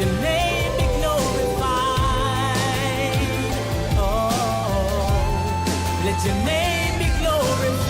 your name be glorified. Oh, let your name be glorified.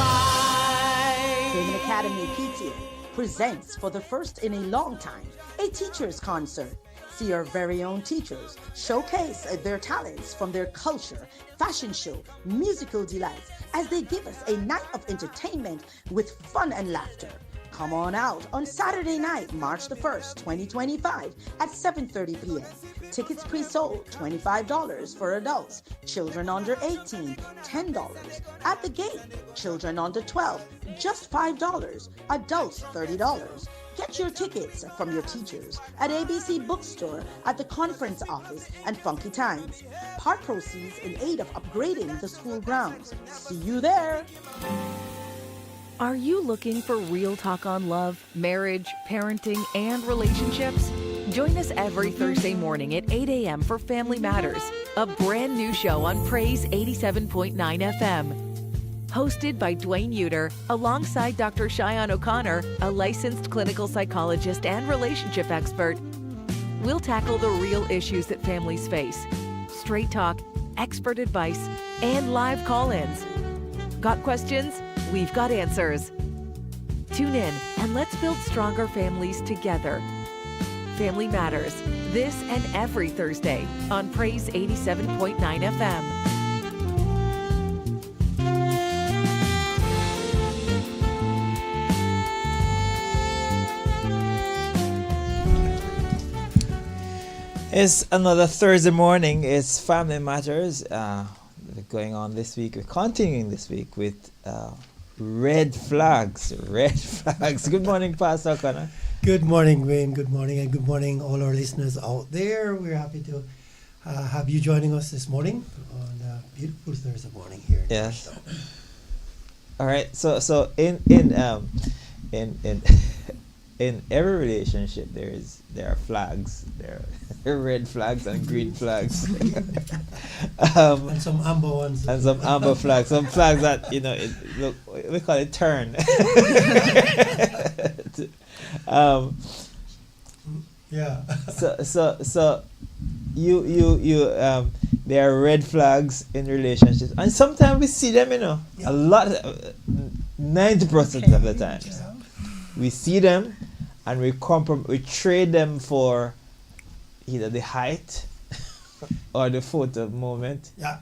Cayman Academy PT presents for the first in a long time a teachers concert. See our very own teachers showcase their talents from their culture, fashion show, musical delights as they give us a night of entertainment with fun and laughter. Come on out on Saturday night, March the 1st, 2025 at 7:30 p.m. Tickets pre-sold, $25 for adults. Children under 18, $10. At the gate, children under 12, just $5. Adults, $30. Get your tickets from your teachers at ABC Bookstore, at the conference office, and Funky Times. Part proceeds in aid of upgrading the school grounds. See you there. Are you looking for real talk on love, marriage, parenting, and relationships? Join us every Thursday morning at 8 a.m. for Family Matters, a brand new show on Praise 87.9 FM. Hosted by Dwayne Uter, alongside Dr. Cheyenne O'Connor, a licensed clinical psychologist and relationship expert. We'll tackle the real issues that families face. Straight talk, expert advice, and live call-ins. Got questions? We've got answers. Tune in and let's build stronger families together. Family Matters, this and every Thursday on Praise 87.9 FM. It's another Thursday morning. It's Family Matters going on this week. We're continuing this week with red flags. Red flags. Good morning, Pastor O'Connor. Good morning, Wayne. Good morning, and good morning, all our listeners out there. We're happy to have you joining us this morning on a beautiful Thursday morning here. Yes. All right. So in in every relationship there are flags. There are red flags and green flags. And some amber ones. And some amber flags. Some flags that look, we call it turn. Yeah. So you there are red flags in relationships, and sometimes we see them. Yeah. A lot, 90% of the times. Yeah. We see them, and we trade them for either the height or the photo moment. Yeah.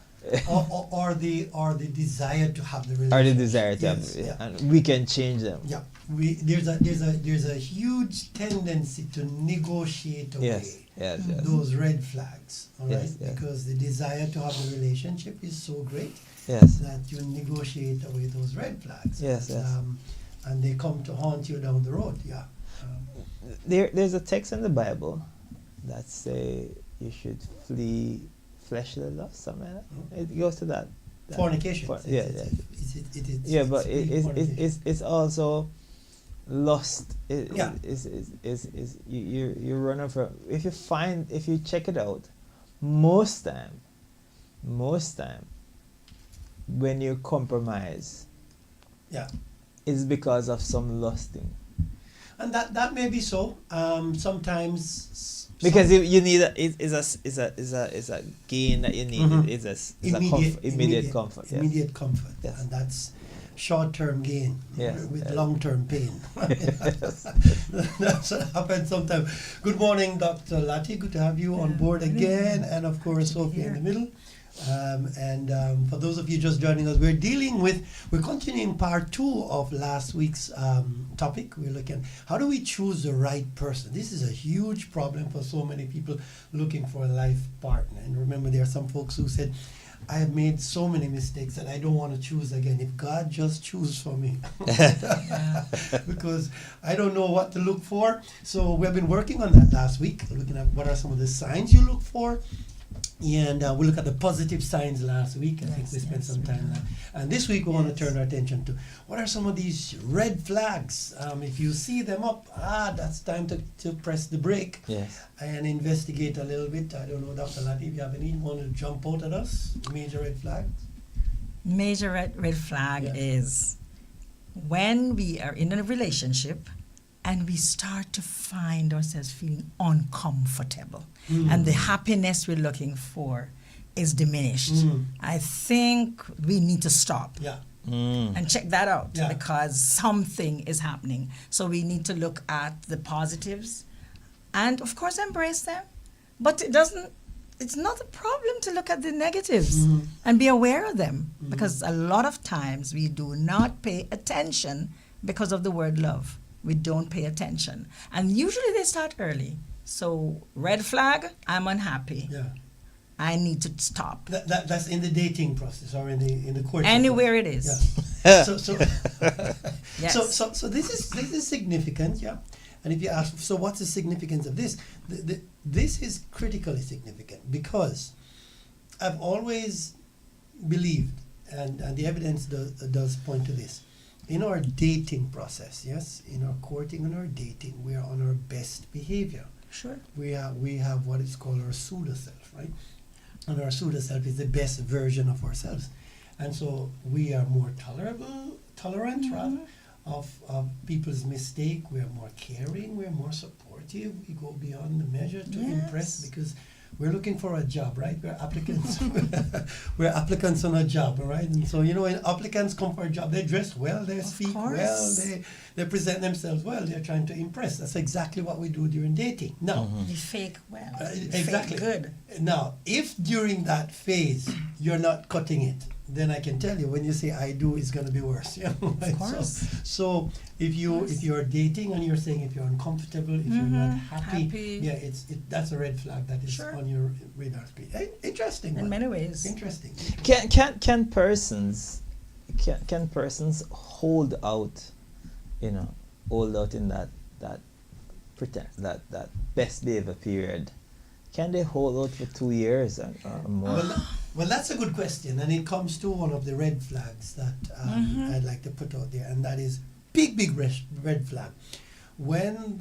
or the desire to have the relationship. Or the desire to Yes, have, yeah. and we can change them. Yeah. There's a huge tendency to negotiate away Yes. those red flags. All right. Yes. Because the desire to have the relationship is so great. Yes. That you negotiate away those red flags. Yes. And they come to haunt you down the road. Yeah. There's a text in the Bible that say you should flee fleshly lust, something like that. It goes to that. Fornication. But fornication. it's also lust. Yeah. You run over. If you check it out, most time, when you compromise, Yeah. it's because of some lusting. And that may be so. Sometimes. Because you need is a gain that you need. Mhm. It's Immediate immediate comfort. Yes. Immediate comfort. Yes. And that's short-term gain Yes, with yes. long-term pain. That's what happens sometimes. Good morning, Dr. Lati. Good to have you on board again. And of course, Sophie in the middle. For those of you just joining us, we're continuing part 2 of last week's topic. We're looking, how do we choose the right person? This is a huge problem for so many people looking for a life partner. And remember, there are some folks who said, I have made so many mistakes that I don't want to choose again. If God just choose for me. Because I don't know what to look for. So we've been working on that last week, looking at what are some of the signs you look for. And we look at the positive signs last week. I think we spent some time on that. And this week we want to turn our attention to what are some of these red flags. If you see them up, that's time to press the brake. Yes. And investigate a little bit. I don't know, Dr. Lati, if you have any want to jump out at us? Major red flags? Major red flag is when we are in a relationship and we start to find ourselves feeling uncomfortable, and the happiness we're looking for is diminished. I think we need to stop. Yeah. And check that out, Yeah. because something is happening. So we need to look at the positives and, of course, embrace them. But it's not a problem to look at the negatives and be aware of them, because a lot of times we do not pay attention because of the word love. We don't pay attention. And usually they start early. So red flag, I'm unhappy. Yeah. I need to stop. That's in the dating process or in the courtship. Anywhere it is. Yeah. So Yes. so this is significant, yeah. And if you ask, so what's the significance of this? This is critically significant, because I've always believed, and the evidence does point to this. In our dating process, yes, in our courting and our dating, we are on our best behavior. Sure. We have what is called our pseudo self, right? And our pseudo self is the best version of ourselves, and so we are more tolerant rather of people's mistake. We are more caring. We are more supportive. We go beyond the measure to impress, because we're looking for a job, right? We're applicants. We're applicants on a job, right? And so, when applicants come for a job, they dress well, they speak well, they present themselves well. They're trying to impress. That's exactly what we do during dating. Now, You fake well. exactly. Fake good. Now, if during that phase you're not cutting it, then I can tell you, when you say I do, it's going to be worse. Right? Of course. So if you're dating and you're saying if you're uncomfortable, if you're not happy, yeah, that's a red flag that is on your radar screen. Interesting. In many ways. Interesting. Can persons hold out in that pretend that best behavior period? Can they hold out for 2 years or more? Well, that's a good question, and it comes to one of the red flags that I'd like to put out there, and that is big red flag. When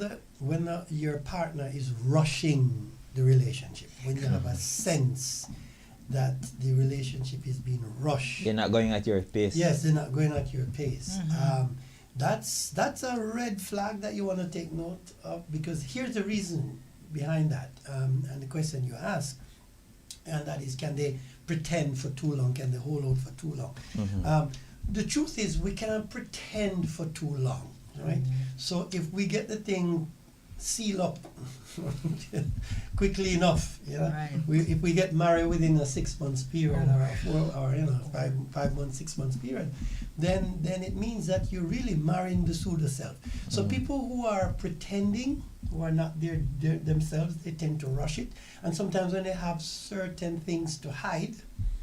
your partner is rushing the relationship, when you have a sense that the relationship is being rushed. They're not going at your pace. Yes, they're not going at your pace. That's a red flag that you want to take note of, because here's the reason behind that, and the question you ask, and that is, can they pretend for too long? Can they hold out for too long? The truth is, we cannot pretend for too long, right? So if we get the thing sealed up quickly enough, Right. if we get married within a 6 months period or 5 months, 6 months period, then it means that you're really marrying the pseudo self. So people who are pretending, who are not themselves, they tend to rush it. And sometimes when they have certain things to hide,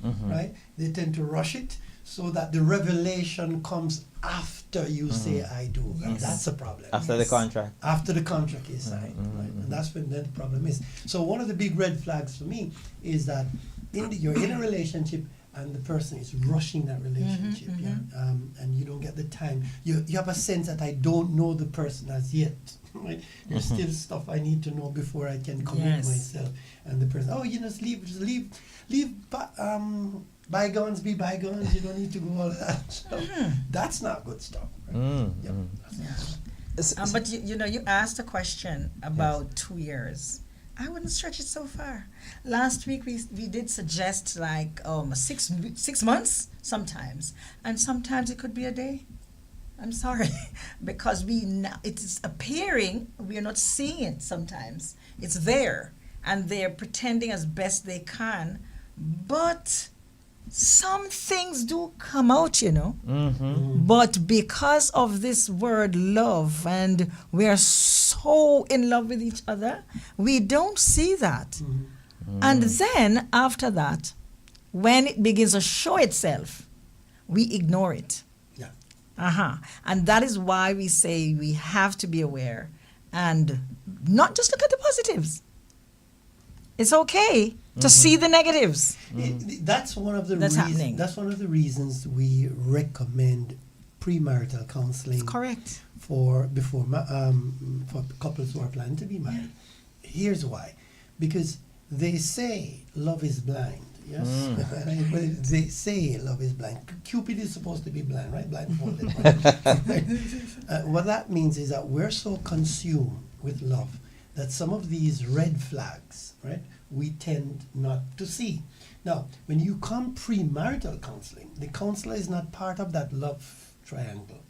right, they tend to rush it so that the revelation comes after you say I do. And that's a problem. After the contract. After the contract is signed, right? And that's when the problem is. So one of the big red flags for me is that you're in a relationship and the person is rushing that relationship, and you don't get the time. You have a sense that I don't know the person as yet. Right? There's still stuff I need to know before I can commit myself. And the person, just leave bygones be bygones. You don't need to go all that. So that's not good stuff. Right? But you asked a question about 2 years. I wouldn't stretch it so far. Last week we did suggest like 6 months sometimes, and sometimes it could be a day. I'm sorry, because it is appearing, we are not seeing it sometimes. It's there, and they're pretending as best they can, but some things do come out, But because of this word love, and we are so in love with each other, we don't see that. And then after that, when it begins to show itself, we ignore it. And that is why we say we have to be aware and not just look at the positives. It's okay to see the negatives. That's one of the happening. That's one of the reasons we recommend premarital counseling. Correct. For couples who are planning to be married. Here's why. Because they say love is blind. Yes, they say love is blind. Cupid is supposed to be blind, right? Blindfolded. What that means is that we're so consumed with love that some of these red flags, right, we tend not to see. Now, when you come premarital counseling, the counselor is not part of that love triangle.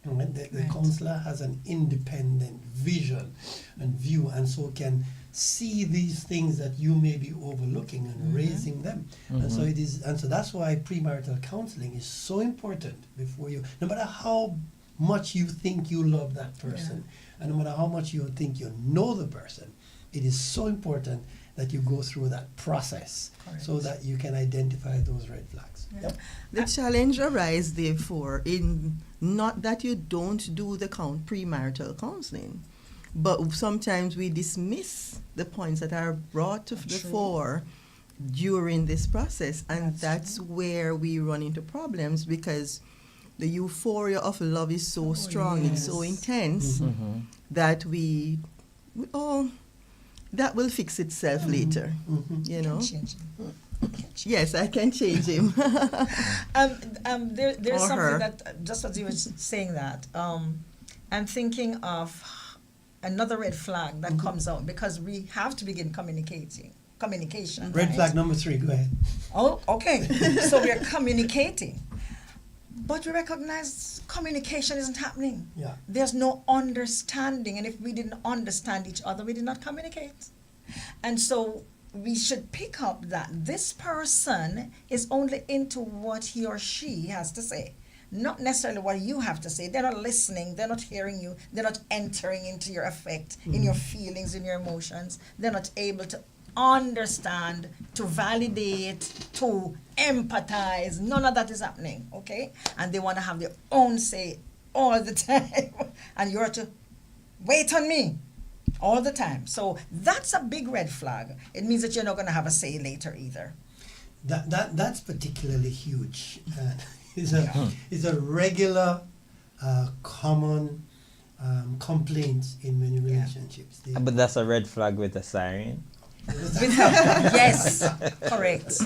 Right? The counselor has an independent vision and view, and so can see these things that you may be overlooking and raising them. And so it is, and so that's why premarital counseling is so important before you, no matter how much you think you love that person, and no matter how much you think you know the person, it is so important that you go through that process so that you can identify those red flags. Yep. The challenge arises, therefore, in not that you don't do the premarital counseling, but sometimes we dismiss the points that are brought to the fore during this process, and that's where we run into problems, because the euphoria of love is so strong, it's so intense that that will fix itself later, you know. Yes, I can change him. There's Or something her. that, just as you were saying that, I'm thinking of another red flag that comes out, because we have to begin communication. Red right? flag number 3, go ahead. Oh, okay. So we're communicating. But we recognize communication isn't happening. Yeah. There's no understanding. And if we didn't understand each other, we did not communicate. And so we should pick up that this person is only into what he or she has to say, not necessarily what you have to say. They're not listening. They're not hearing you. They're not entering into your affect, in your feelings, in your emotions. They're not able to understand, to validate, to empathize. None of that is happening, okay? And they want to have their own say all the time. And you're to wait on me all the time. So that's a big red flag. It means that you're not going to have a say later either. That's particularly huge. It's a regular, common complaint in many relationships. But that's a red flag with a siren. Yes, correct.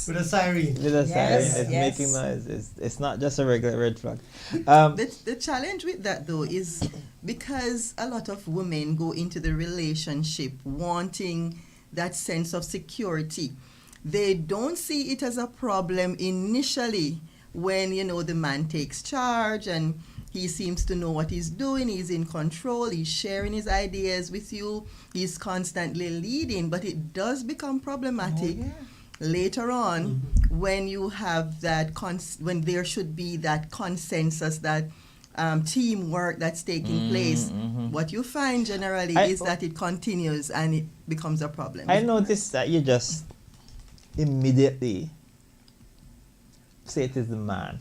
With a siren. With a siren, it's yes. making noise. It's not just a regular red flag. The challenge with that, though, is because a lot of women go into the relationship wanting that sense of security. They don't see it as a problem initially when, the man takes charge and he seems to know what he's doing, he's in control, he's sharing his ideas with you, he's constantly leading, but it does become problematic later on when you have that, when there should be that consensus, that teamwork that's taking place. What you find generally is that it continues and it becomes a problem. I noticed that you just immediately say it is the man.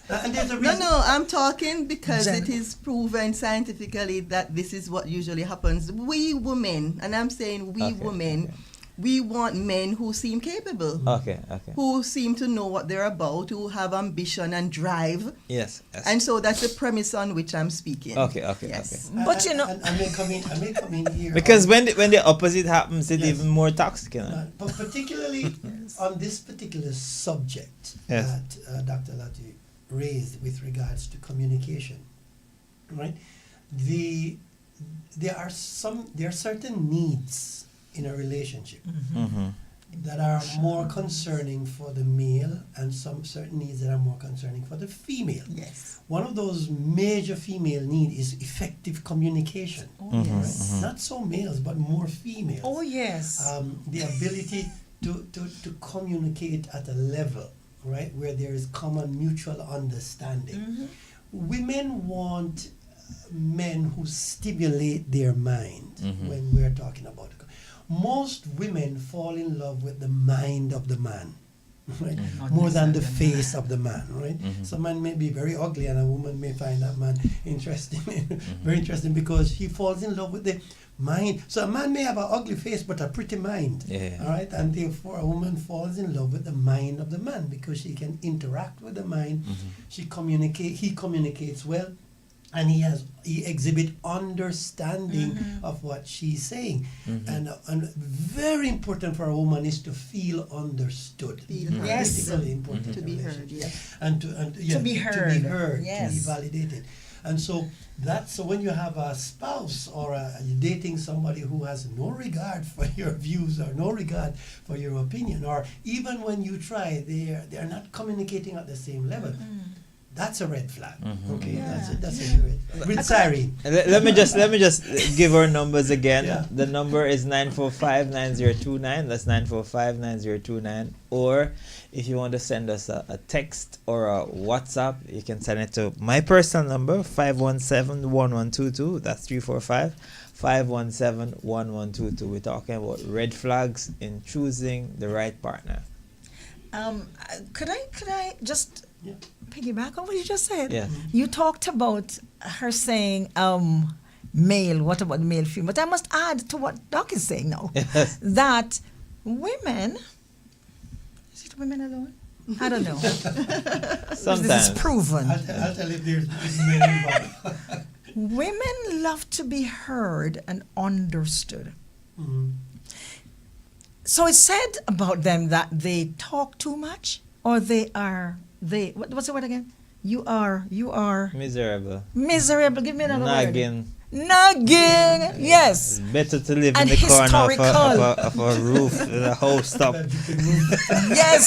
And there's a reason. No, I'm talking because it is proven scientifically that this is what usually happens. We women, and I'm saying women, we want men who seem capable. Okay. Who seem to know what they're about, who have ambition and drive. Yes. And so that's the premise on which I'm speaking. Okay. Yes. But I may come in here. Because when the opposite happens, it's even more toxic, But particularly on this particular subject that Dr. Lati raised with regards to communication, right? There are certain needs in a relationship that are more concerning for the male, and some certain needs that are more concerning for the female. yes. One of those major female needs is effective communication. Yes. Right? Not so males, but more females. Oh, yes. The ability to communicate at a level, right, where there is common mutual understanding. Women want men who stimulate their mind when we're talking about it. Most women fall in love with the mind of the man, right? More than the face of the man, right? Some man may be very ugly and a woman may find that man interesting, very interesting, because he falls in love with the mind. So a man may have an ugly face but a pretty mind, all right? And therefore a woman falls in love with the mind of the man because she can interact with the mind. He communicates well, and he exhibit understanding of what she's saying, and very important for a woman is to feel understood. Feel heard. Yes. Critically important To in a be heard, relationship. yes. And to be heard. to be heard, Yes. to be validated. And so when you have a spouse or you're dating somebody who has no regard for your views or no regard for your opinion, or even when you try, they are not communicating at the same level. That's a red flag. Okay, Yeah. that's a red flag. With Sari. Let me just give our numbers again. Yeah. The number is 945-9029. That's 945-9029. Or if you want to send us a text or a WhatsApp, you can send it to my personal number, 517-1122. That's 345-517-1122. We're talking about red flags in choosing the right partner. Could I just Yeah. piggyback on what you just said? Yes. You talked about her saying male. What about male, female? But I must add to what Doc is saying now Yes. that women. Is it women alone? I don't know. Sometimes. This is proven. I'll tell you if there's male involved. Women love to be heard and understood. Mhm. So it's said about them that they talk too much, or what's the word again? You are Miserable. miserable. Give me another Nagging. word. Nagging. Yes. It's better to live And in the corner historical. of a roof in a house top. Yes.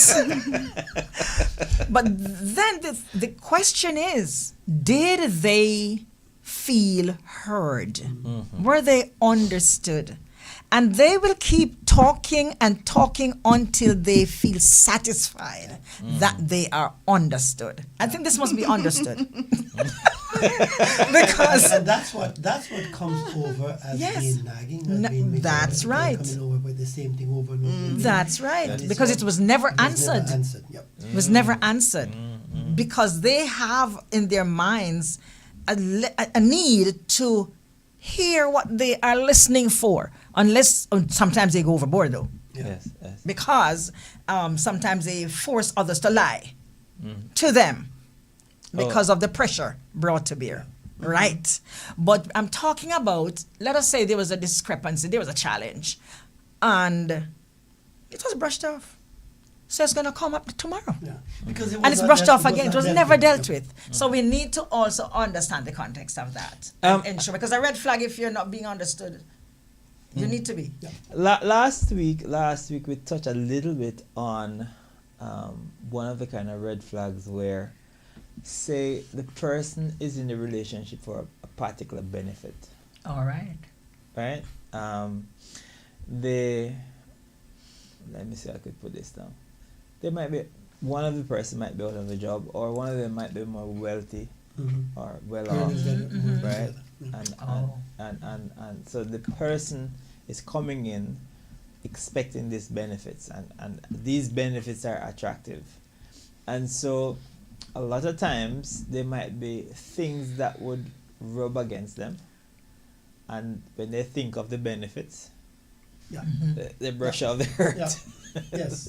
But then the question is, did they feel heard? Were they understood? And they will keep talking and talking until they feel satisfied that they are understood. I think this must be understood. Because and that's what comes over as Yes. being nagging. As No, being miserable, that's they're right. Coming over with the same thing over and over. and over. that's right. That is Because what- it was never It was answered. Never answered. Yep. It was never answered. Because they have in their minds a need to hear what they are listening for. Unless sometimes they go overboard though. Yes, yes. Because sometimes they force others to lie to them because of the pressure brought to bear. Right? But I'm talking about, let us say there was a discrepancy, there was a challenge, and it was brushed off. So it's going to come up tomorrow. Yeah. Because it was And it's not brushed dealt- off again. It was not never dealt with. with. So we need to also understand the context of that. And ensure, because a red flag, if you're not being understood, you need to be. Yeah. Last week we touched a little bit on one of the kind of red flags where, say, the person is in a relationship for a particular benefit, All right. right? Let me see how I could put this down. They might be, one of the person might be out of a job, or one of them might be more wealthy or well off, right? And so the person is coming in expecting these benefits, and these benefits are attractive, and so a lot of times there might be things that would rub against them, and when they think of the benefits, Yeah. they brush off the hurt. Yeah. Yes.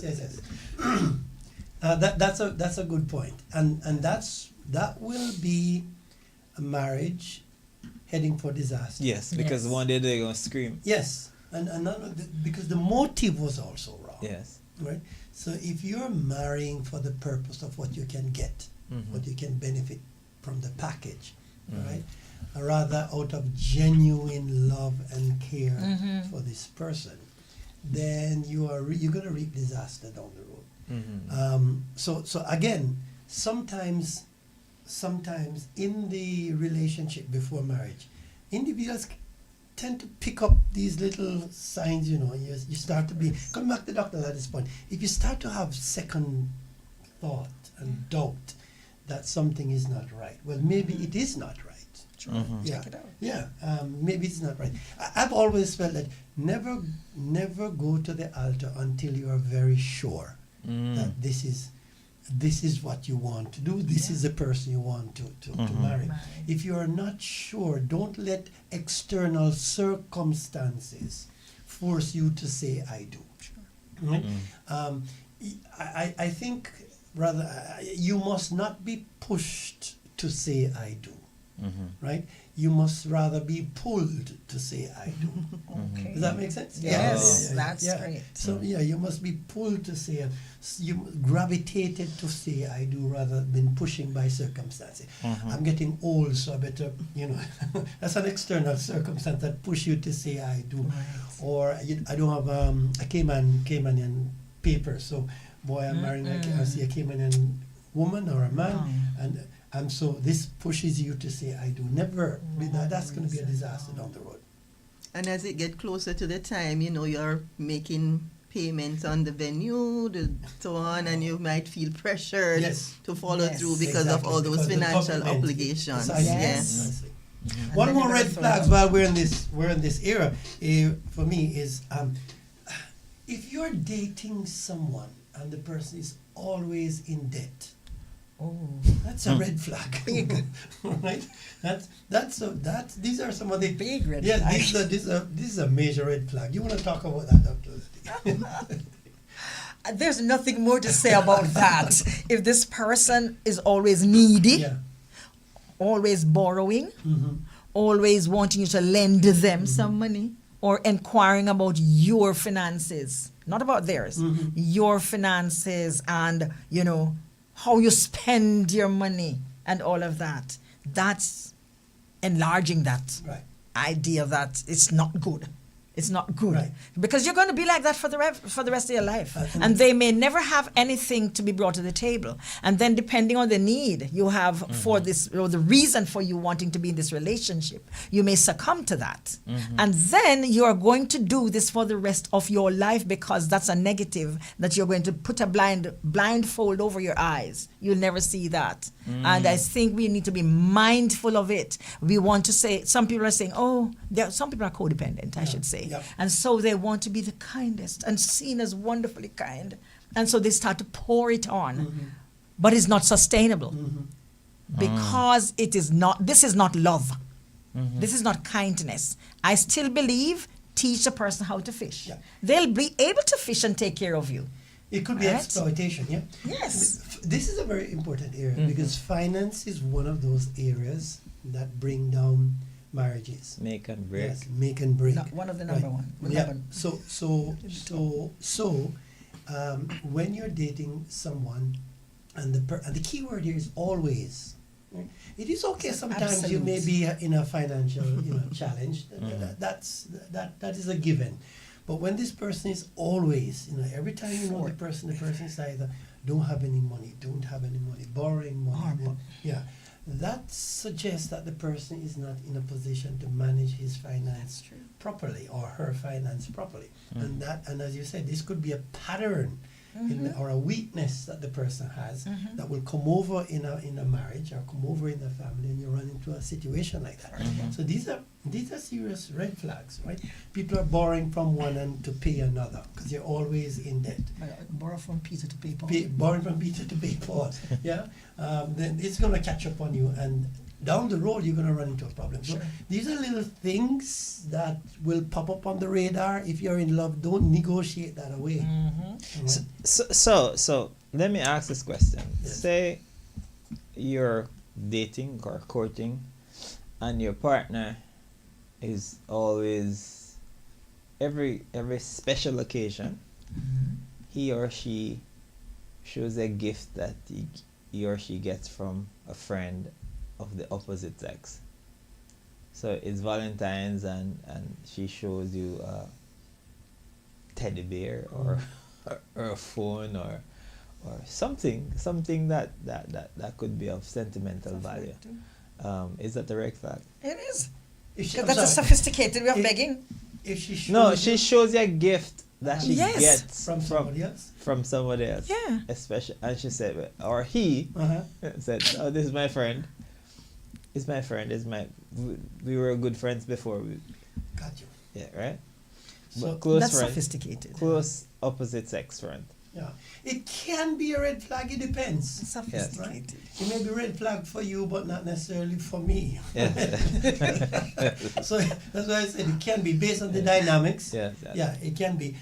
That's a good point, and that will be a marriage heading for disaster. Yes, because Yes. one day they're gonna scream. Yes, and because the motive was also wrong. Yes. Right. So if you're marrying for the purpose of what you can get, what you can benefit from the package, right, rather out of genuine love and care for this person, then you're going to reap disaster down the road. So again, sometimes in the relationship before marriage, individuals tend to pick up these little signs. You start to be, come back to doctor at this point, if you start to have second thought and doubt that something is not right, well, maybe it is not right. Check it out. Yeah, maybe it's not right. I've always felt that never go to the altar until you are very sure that this is what you want to do. This is the person you want to marry. Right. If you are not sure, don't let external circumstances force you to say I do. Right? I think rather you must not be pushed to say I do. right? You must rather be pulled to say I do. Okay. Does that make sense? Yes, that's great. So you must be pulled to say, you gravitated to say I do rather than pushing by circumstances. I'm getting old, so I better, that's an external circumstance that push you to say I do. Right. Or I don't have a Caymanian paper, so boy, I'm marrying I see a Caymanian woman or a man, and so this pushes you to say I do. Never, that's going to be a disaster down the road. And as it get closer to the time, you're making payments on the venue, so on, and you might feel pressured to follow through because of all those financial obligations. Yes. One more red flags while we're in this era for me is if you're dating someone and the person is always in debt. Oh, that's a red flag. Big. Right? These are some of the big red flags. This is a major red flag. You want to talk about that, Dr. There's nothing more to say about that. If this person is always needy, always borrowing, always wanting you to lend them some money, or inquiring about your finances, not about theirs, your finances and, how you spend your money and all of that. That's enlarging that idea that it's not good. It's not good. Right. Because you're going to be like that for the rest of your life. And they may never have anything to be brought to the table. And then depending on the need you have for this, or the reason for you wanting to be in this relationship, you may succumb to that. And then you're going to do this for the rest of your life because that's a negative that you're going to put a blindfold over your eyes. You'll never see that. And I think we need to be mindful of it. We want to say, some people are saying, some people are codependent, I should say. Yep. And so they want to be the kindest and seen as wonderfully kind. And so they start to pour it on. But it's not sustainable. Because this is not love. This is not kindness. I still believe teach a person how to fish. Yeah. They'll be able to fish and take care of you. It could be exploitation, yeah? Yes. This is a very important area because finance is one of those areas that bring down marriages. Make and break. Yes, make and break. One of the number one. Yeah. So, when you're dating someone, and the key word here is always. Right? It is okay sometimes you may be in a financial challenge. That is a given. But when this person is always, every time the person is either don't have any money, borrowing money, that suggests that the person is not in a position to manage his finance properly or her finance properly. And as you said, this could be a pattern or a weakness that the person has that will come over in a marriage or come over in a family, and you run into a situation like that. So these are serious red flags, right? People are borrowing from one and to pay another because you're always in debt. Borrow from Peter to pay Paul. Borrowing from Peter to pay Paul. Then it's going to catch up on you, and down the road you're going to run into a problem. So these are little things that will pop up on the radar. If you're in love, don't negotiate that away. Right? So let me ask this question. Yes. Say you're dating or courting and your partner is always every special occasion he or she shows a gift that he or she gets from a friend of the opposite sex. So it's Valentine's and she shows you a teddy bear or a phone or something that could be of sentimental value. Is that the red flag? It is. That's a sophisticated way of begging. If she shows she shows you a gift that she gets from somebody else. From somebody else. Yeah. Especially, and she said, or he said, "Oh, this is my friend. It's my friend. We were good friends before." Got you. Yeah, right. So close that's friend, sophisticated. Close opposite sex friend. Yeah. It can be a red flag. It depends. Sophisticated. It may be a red flag for you, but not necessarily for me. Yeah. So that's why I said it can be based on the dynamics. Yeah. Yeah, it can be.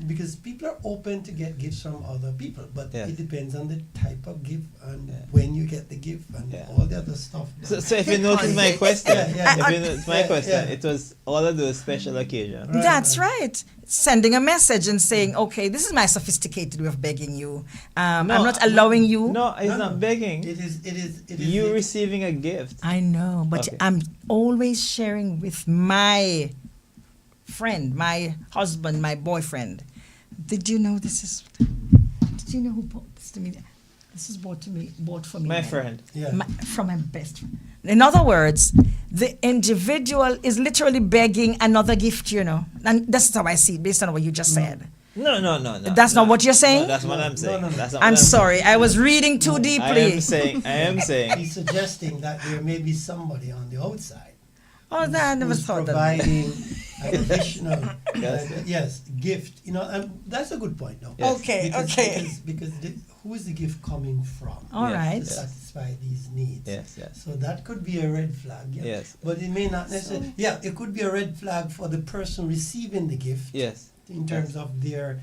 Because people are open to get gifts from other people, but Yes. it depends on the type of gift and Yeah. when you get the gift and Yeah. all the other stuff. So if you notice my question, Yeah. if you notice my Yeah, question, yeah. it was all of those special occasions. Right, That's right. Sending a message and saying, okay, this is my sophisticated way of begging you. I'm not allowing you. No, it's not begging. It is. You receiving a gift. I know, but Okay. I'm always sharing with my friend, my husband, my boyfriend. Did you know this is? Did you know who bought this to me? This is bought for me. My friend. Yeah. From my best friend. In other words, the individual is literally begging another gift, you know. And that's how I see it, based on what you just said. No. That's not what you're saying? No, that's what I'm saying. No. That's not I'm what sorry, I was reading too I deeply. am saying. He's suggesting that there may be somebody on the outside Oh, no, I never who's thought that. providing additional Yes. gift. You know, and that's a good point. No. Yes. Okay, okay. Because who is the gift coming from? All Yes, right. To satisfy these needs. Yes. So that could be a red flag. Yeah. Yes. But it may not necessarily. It could be a red flag for the person receiving the gift Yes. in terms of their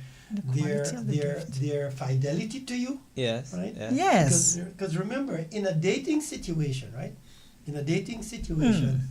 quality of the gift. their fidelity to you. Yes. Right? Yes. Yes. Because remember, in a dating situation, right? In a dating situation,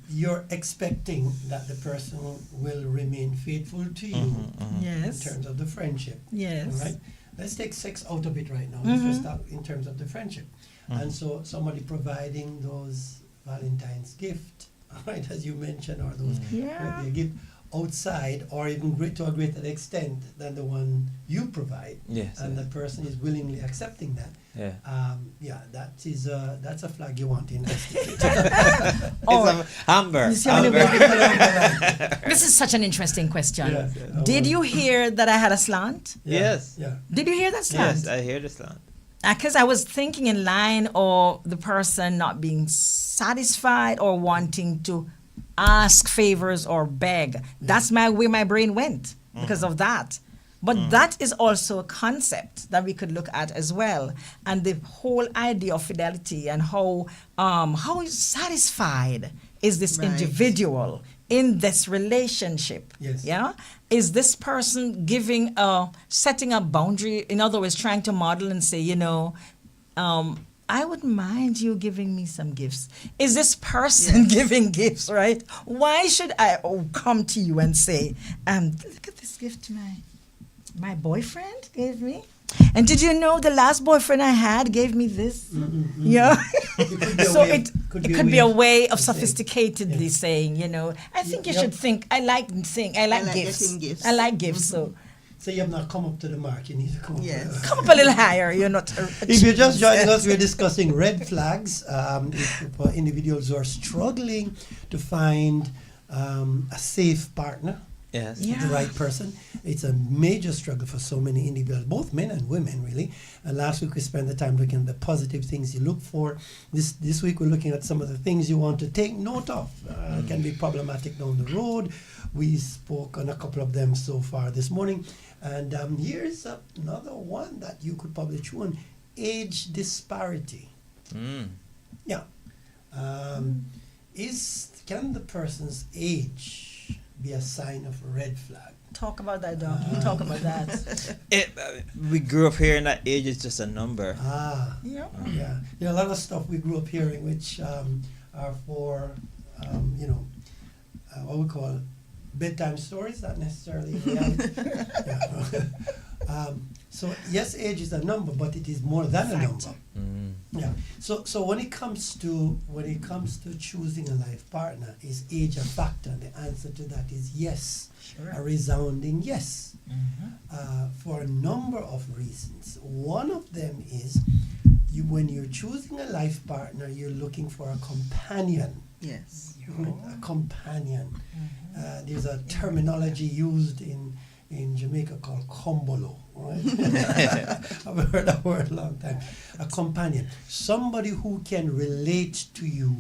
you're expecting that the person will remain faithful to you in Yes. terms of the friendship. Yes. Right? Let's take sex out of it right now. Let's just talk in terms of the friendship. And so somebody providing those Valentine's gift, right, as you mentioned, or those Yeah. they give outside, or even to a greater extent than the one you provide, Yes. and the person is willingly accepting that. Yeah. That's a flag you want to investigate. Oh, It's a Amber. you see how many Amber. this is such an interesting question. Yeah. Did you hear that I had a slant? Yes. Yeah. Did you hear that slant? Yes, I hear the slant. Because I was thinking in line of the person not being satisfied or wanting to ask favors or beg. That's where my brain went because of that. But that is also a concept that we could look at as well, and the whole idea of fidelity and how satisfied is this Right. individual in this relationship. Yes. Yeah, is this person setting a boundary? In other words, trying to model and say, I wouldn't mind you giving me some gifts. Is this person giving gifts, right? Why should I come to you and say, look at this gift my boyfriend gave me? And did you know the last boyfriend I had gave me this? Yeah. So it could be a way of sophisticatedly saying, I think you should think, I like gifts. getting gifts. I like gifts, so So you have not come up to the mark. You need to come up. Yes. come up a little higher. You're not. If you're just joining us, we're discussing red flags for individuals who are struggling to find a safe partner, Yes. Yeah. the right person. It's a major struggle for so many individuals, both men and women, really. And last week we spent the time looking at the positive things you look for. This week we're looking at some of the things you want to take note of. Can be problematic down the road. We spoke on a couple of them so far this morning. And here's another one that you could probably chew on: age disparity. Yeah. Can the person's age be a sign of a red flag? Talk about that, Doc. You talk about that. We grew up hearing that age is just a number. Yeah. Yeah. There are a lot of stuff we grew up hearing which are for, what we call bedtime stories, not necessarily reality. So yes, age is a number, but it is more than a number. Yeah. So when it comes to choosing a life partner, is age a factor? The answer to that is yes, a resounding yes, for a number of reasons. One of them is when you're choosing a life partner, you're looking for a companion. Yes. A companion. There's a terminology used in Jamaica called kombolo, right? I've heard that word a long time. A companion. Somebody who can relate to you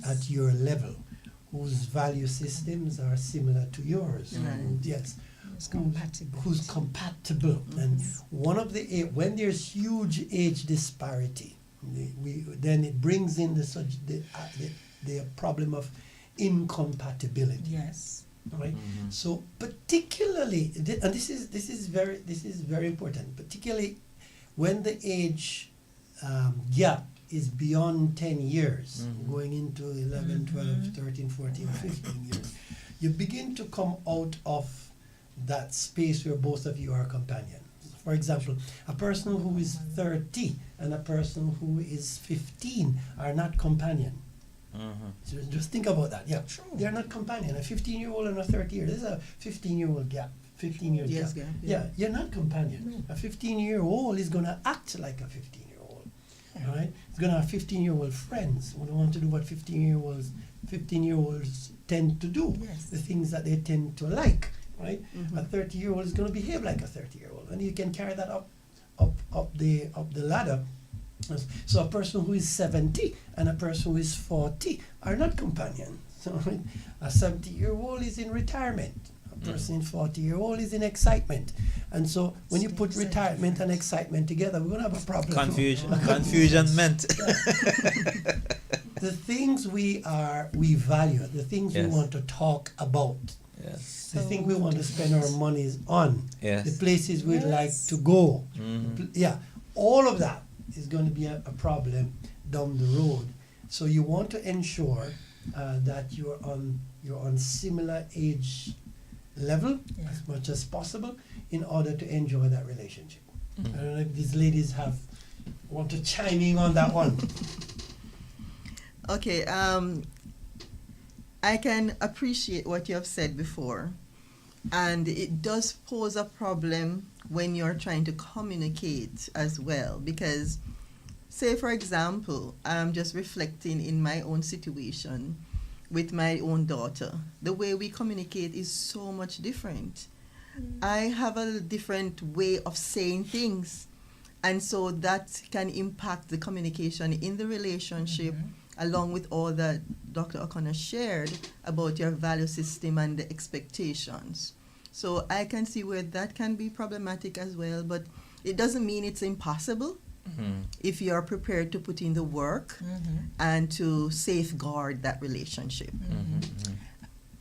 at your level, whose value systems are similar to yours. Right. Yes. who's compatible. And one of the when there's huge age disparity, then it brings in the problem of incompatibility. Yes. Right. So particularly, and this is very important. Particularly when the age gap is beyond 10 years, going into 11, 12, 13, 14, 15 years, you begin to come out of that space where both of you are companions. For example, a person who is 30 and a person who is 15 are not companion. So just think about that. Yeah, true. They're not companion. A 15-year-old and a 30-year. There's a 15-year-old gap. 15 years Yes, gap. gap, Yeah, you're not companion. A 15-year-old is going to act like a 15-year-old. All right? He's going to have 15-year-old friends who want to do what 15-year-olds tend to do. Yes. The things that they tend to like. Right? A 30-year-old is going to behave like a 30-year-old, and you can carry that up the ladder. So a person who is 70 and a person who is 40 are not companions. So a 70-year-old is in retirement. A person in 40-year-old is in excitement. And so when you put retirement and excitement together, we're going to have a problem. Confusion meant. The things we value, the things we want to talk about, the thing we want to spend our monies on, the places we'd like to go. All of that is going to be a problem down the road. So you want to ensure that you're on similar age level as much as possible in order to enjoy that relationship. I don't know if these ladies want to chime in on that one. Okay, I can appreciate what you have said before, and it does pose a problem when you're trying to communicate as well, because say for example, I'm just reflecting in my own situation with my own daughter. The way we communicate is so much different. I have a different way of saying things, and so that can impact the communication in the relationship, along with all that Dr. O'Connor shared about your value system and the expectations. So I can see where that can be problematic as well, but it doesn't mean it's impossible if you're prepared to put in the work and to safeguard that relationship.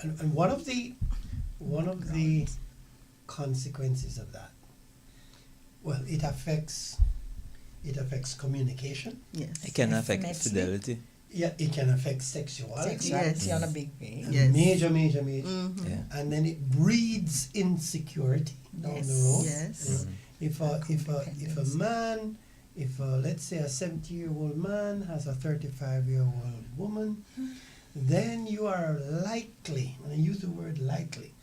And one of the consequences of that, well, it affects communication. Yes. It can affect fidelity. Yeah, it can affect sexuality. Sexuality on a big way. Yes. Major. Yeah. And then it breeds insecurity down the road. Yes. You know, if let's say a 70-year-old man has a 35-year-old woman, then you are likely, and I use the word likely,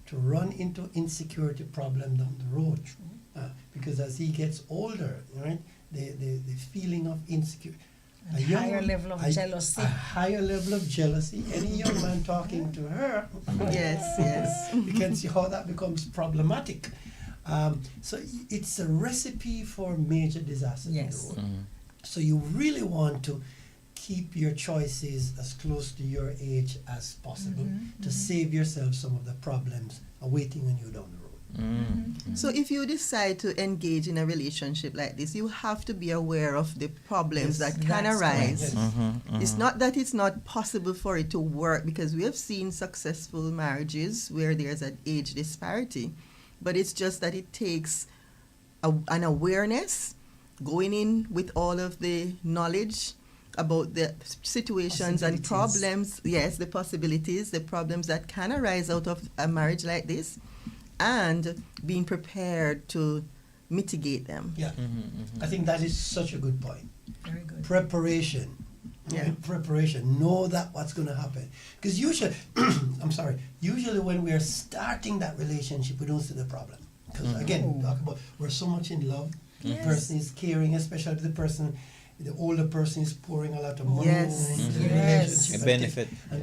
to run into insecurity problem down the road. Because as he gets older, right, the feeling of insecurity. A higher level of jealousy. A higher level of jealousy. Any young man talking to her, Yes. you can see how that becomes problematic. So it's a recipe for major disaster. Yes. So you really want to keep your choices as close to your age as possible to save yourself some of the problems awaiting on you down the road. So if you decide to engage in a relationship like this, you have to be aware of the problems that can arise. It's not that it's not possible for it to work, because we have seen successful marriages where there's an age disparity, but it's just that it takes an awareness, going in with all of the knowledge about the situations and problems, the possibilities, the problems that can arise out of a marriage like this, and being prepared to mitigate them. Yeah, I think that is such a good point. Very good. Preparation. Right? Preparation. Know that what's going to happen. Because usually, usually when we're starting that relationship, we don't see the problem. Because again, we talk about we're so much in love. The person is caring, especially if the older person is pouring a lot of money into the relationship.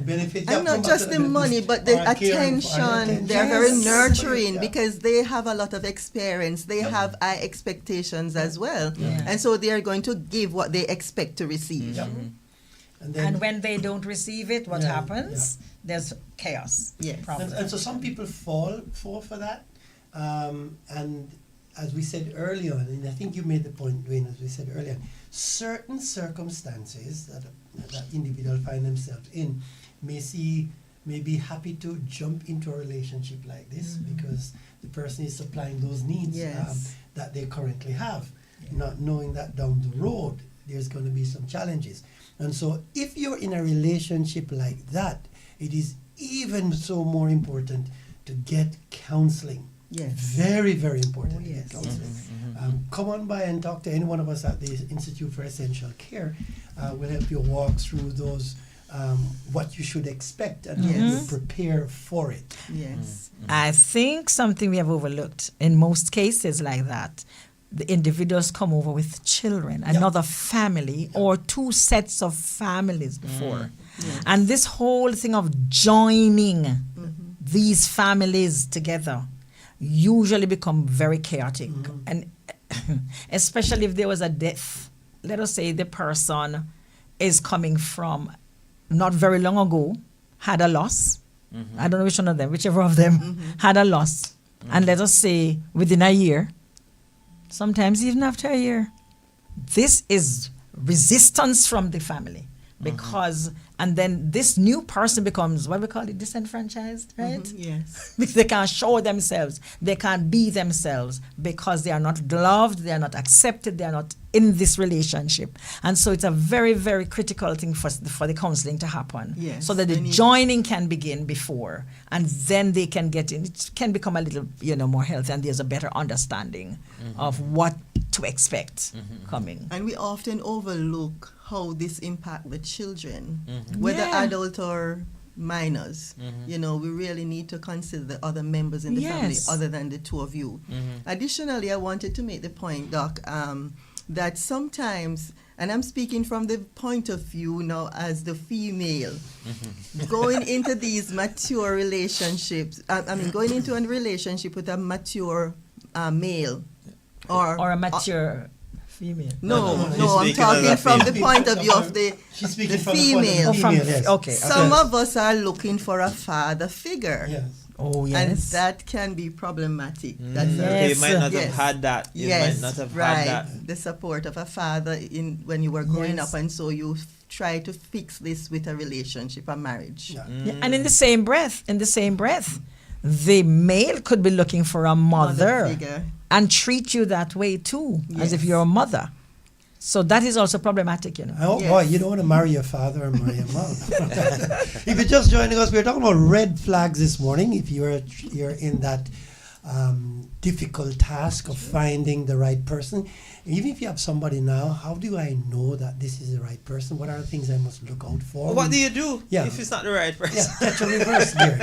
Benefit. And not just the money, but the attention. They're very nurturing because they have a lot of experience. They have high expectations as well. And so they are going to give what they expect to receive. And when they don't receive it, what happens? There's chaos. Yes. And so some people fall for that. And as we said earlier on, and I think you made the point, Dwayne, as we said earlier, certain circumstances that individual find themselves in may be happy to jump into a relationship like this because the person is supplying those needs that they currently have, not knowing that down the road there's going to be some challenges. And so if you're in a relationship like that, it is even so more important to get counseling. Yes. Very, very important to get counseling. Come on by and talk to any one of us at the Institute for Essential Care. We'll help you walk through those, what you should expect and how to prepare for it. Yes. I think something we have overlooked in most cases like that, the individuals come over with children, another family, or two sets of families before. And this whole thing of joining these families together usually become very chaotic. And especially if there was a death. Let us say the person is coming from not very long ago, had a loss. I don't know which one of them, whichever of them had a loss. And let us say within a year, sometimes even after a year, this is resistance from the family because, and then this new person becomes, what we call it, disenfranchised, right? Yes. Because they can't show themselves, they can't be themselves because they are not loved, they are not accepted, they are not in this relationship. And so it's a very, very critical thing for the counseling to happen. Yes. So that the joining can begin before, and then they can get in, it can become a little, more healthy, and there's a better understanding of what to expect coming. And we often overlook how this impact the children, whether adult or minors. We really need to consider the other members in the family other than the two of you. Additionally, I wanted to make the point, Doc, that sometimes, and I'm speaking from the point of view now as the female, going into these mature relationships, going into a relationship with a mature male or a mature female. No, I'm talking from the point of view of the female. Okay. Some of us are looking for a father figure. Yes. Oh, yes. And that can be problematic. You might not have had that. You might not have had that. The support of a father when you were growing up, and so you try to fix this with a relationship, a marriage. And in the same breath, the male could be looking for a mother figure and treat you that way too, as if you're a mother. So that is also problematic, Oh boy, you don't want to marry your father or marry your mom. If you're just joining us, we're talking about red flags this morning. If you're in that difficult task of finding the right person, even if you have somebody now, how do I know that this is the right person? What are the things I must look out for? What do you do if it's not the right person? Catch a reverse gear.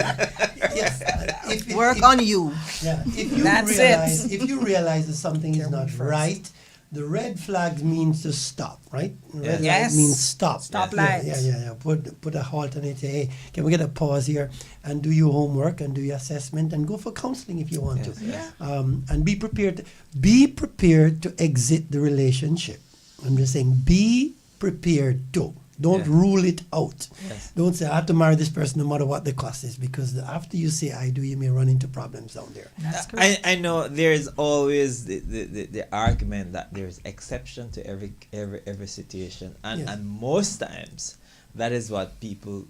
Work on you. Yeah, if you realize that something is not right, the red flag means to stop, right? Red light means stop. Stop light. Yeah. Put a halt on it. Say, hey, can we get a pause here and do your homework and do your assessment and go for counseling if you want to. Yeah. And be prepared. Be prepared to exit the relationship. I'm just saying, be prepared to. Don't rule it out. Yes. Don't say, I have to marry this person no matter what the cost is, because after you say I do, you may run into problems down there. That's correct. I know there is always the argument that there's exception to every situation, and most times that is what people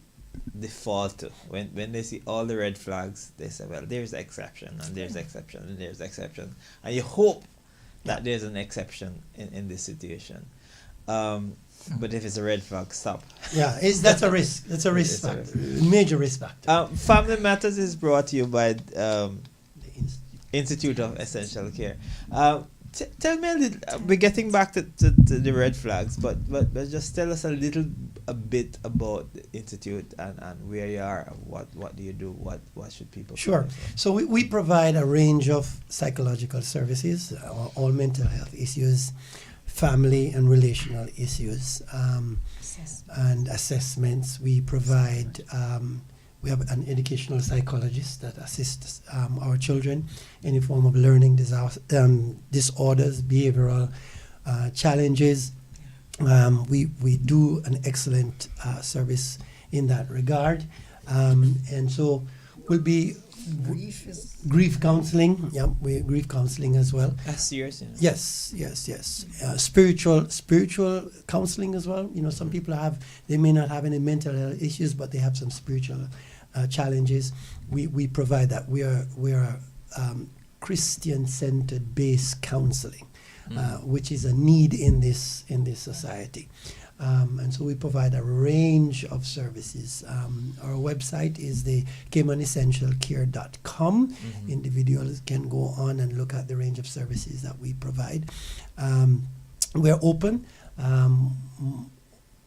default to. When they see all the red flags, they say, well, there's exception, and there's exception, and there's exception, and you hope that there's an exception in this situation. But if it's a red flag, stop. Yeah, that's a risk. That's a risk factor. Major risk factor. Family Matters is brought to you by the Institute of Essential Care. Tell me a little. We're getting back to the red flags, but just tell us a bit about the Institute and where you are. What do you do? What should people? Sure. So we provide a range of psychological services, all mental health issues, family and relational issues, and assessments. We provide, we have an educational psychologist that assists our children in any form of learning disorders, behavioral challenges. We do an excellent service in that regard. And so we'll be Grief is Grief counseling. Yeah, we grief counseling as well. That's serious, you know. Yes. Spiritual counseling as well. You know, some people they may not have any mental health issues, but they have some spiritual challenges. We provide that. We are Christian-centered based counseling, which is a need in this society. And so we provide a range of services. Our website is the CaymanEssentialCare.com. Individuals can go on and look at the range of services that we provide. We're open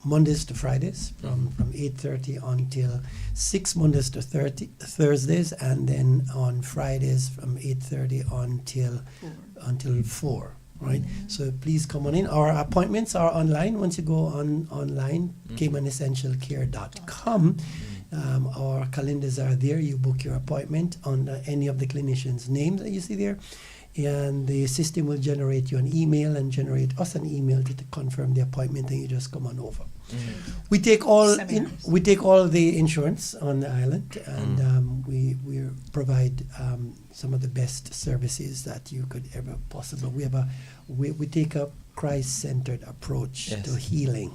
Mondays to Fridays from 8:30 until 6, Mondays to Thursdays, and then on Fridays from 8:30 until 4. Right, so please come on in. Our appointments are online. Once you go online, CaymanEssentialCare.com. Our calendars are there. You book your appointment on any of the clinicians' names that you see there, and the system will generate you an email and generate us an email to confirm the appointment, and you just come on over. We take all the insurance on the island, and we provide some of the best services that you could ever possible. We take a Christ-centered approach to healing.